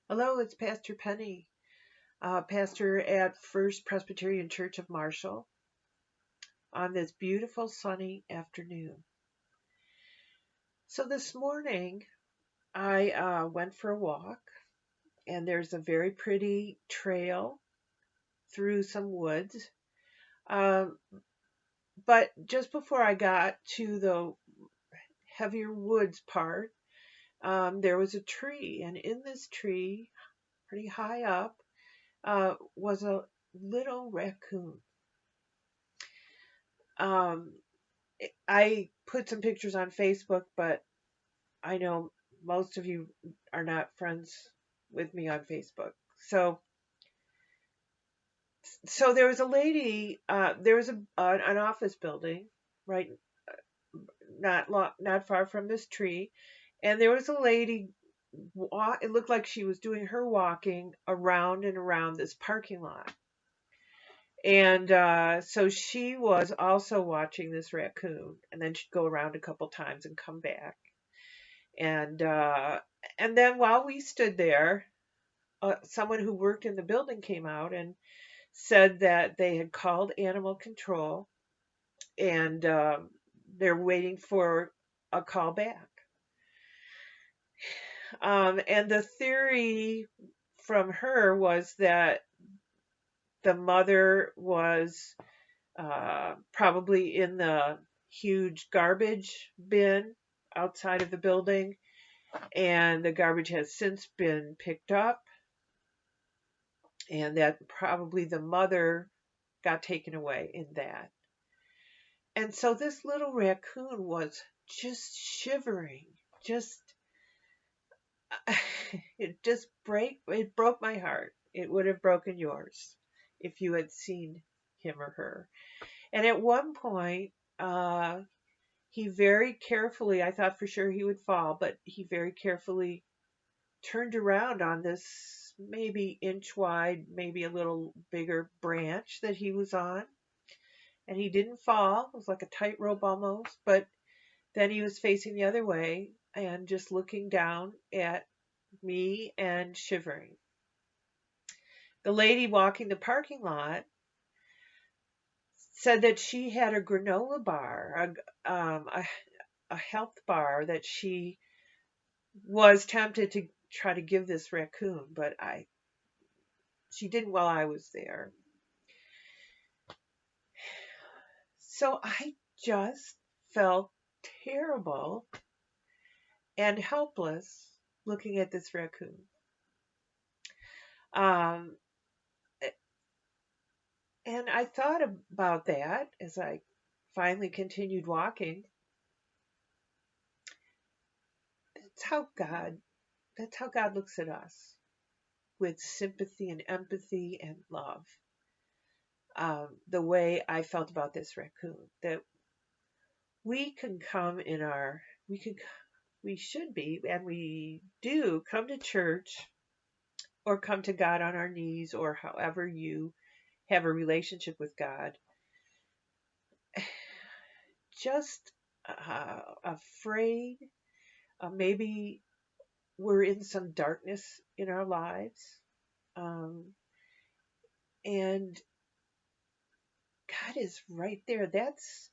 Hello, it's Pastor Penny, pastor at First Presbyterian Church of Marshall on this beautiful sunny afternoon. So this morning I went for a walk, and there's a very pretty trail through some woods. Um, but just before I got to the heavier woods part, there was a tree, and in this tree, pretty high up, was a little raccoon. Um, I put some pictures on Facebook, but I know most of you are not friends with me on Facebook. So, so there was a lady. There was an office building right not far from this tree, and there was a lady. It looked like she was doing her walking around and around this parking lot. And so she was also watching this raccoon, and then she'd go around a couple times and come back. And uh, and then while we stood there, someone who worked in the building came out and said that they had called animal control, and they're waiting for a call back. And the theory from her was that the mother was probably in the huge garbage bin outside of the building, and the garbage has since been picked up, and that probably the mother got taken away in that. And so this little raccoon was just shivering, just it broke my heart. It would have broken yours if you had seen him or her. And at one point, he very carefully, I thought for sure he would fall, but he very carefully turned around on this maybe inch wide, maybe a little bigger branch that he was on. And he didn't fall. It was like a tightrope almost, but then he was facing the other way and just looking down at me and shivering. The lady walking the parking lot said that she had a granola bar, a health bar that she was tempted to try to give this raccoon, but she didn't while I was there. So I just felt terrible and helpless looking at this raccoon. Um, and I thought about that as I finally continued walking. That's how God, that's how God looks at us, with sympathy and empathy and love. The way I felt about this raccoon, that we can come in our, we can, we should be, and we do come to church or come to God on our knees, or however you have a relationship with God, just afraid. Maybe we're in some darkness in our lives. Um, and God is right there. That's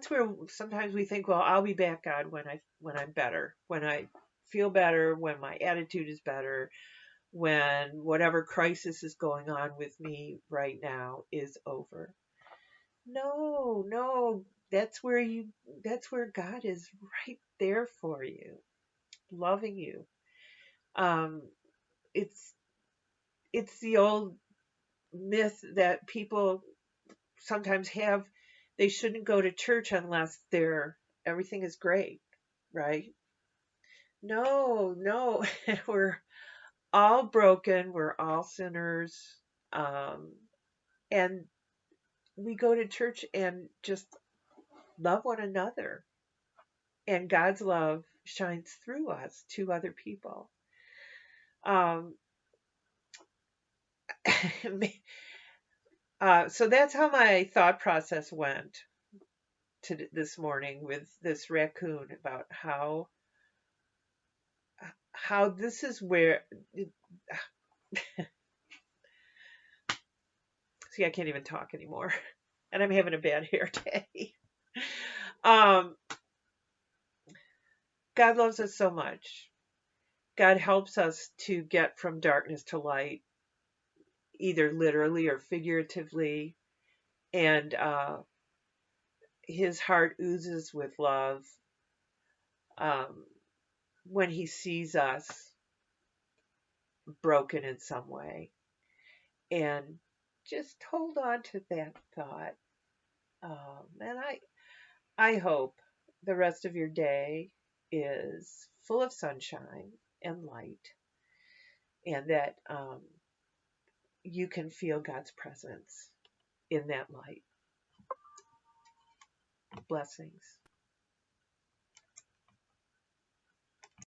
where sometimes we think, well, I'll be back, God, when I'm better, when I feel better, when my attitude is better, when whatever crisis is going on with me right now is over. No, no, that's where God is right there for you, loving you. Um, it's it's the old myth that people sometimes have, they shouldn't go to church unless everything is great, right? No, no, we're all broken, we're all sinners, um, and we go to church and just love one another, and God's love shines through us to other people. Um, so that's how my thought process went to this morning with this raccoon, about how this is where, see, I can't even talk anymore. And I'm having a bad hair day. um, God loves us so much. God helps us to get from darkness to light, either literally or figuratively. And his heart oozes with love um, when he sees us broken in some way. And just hold on to that thought. And I hope the rest of your day is full of sunshine and light, and that you can feel God's presence in that light. Blessings.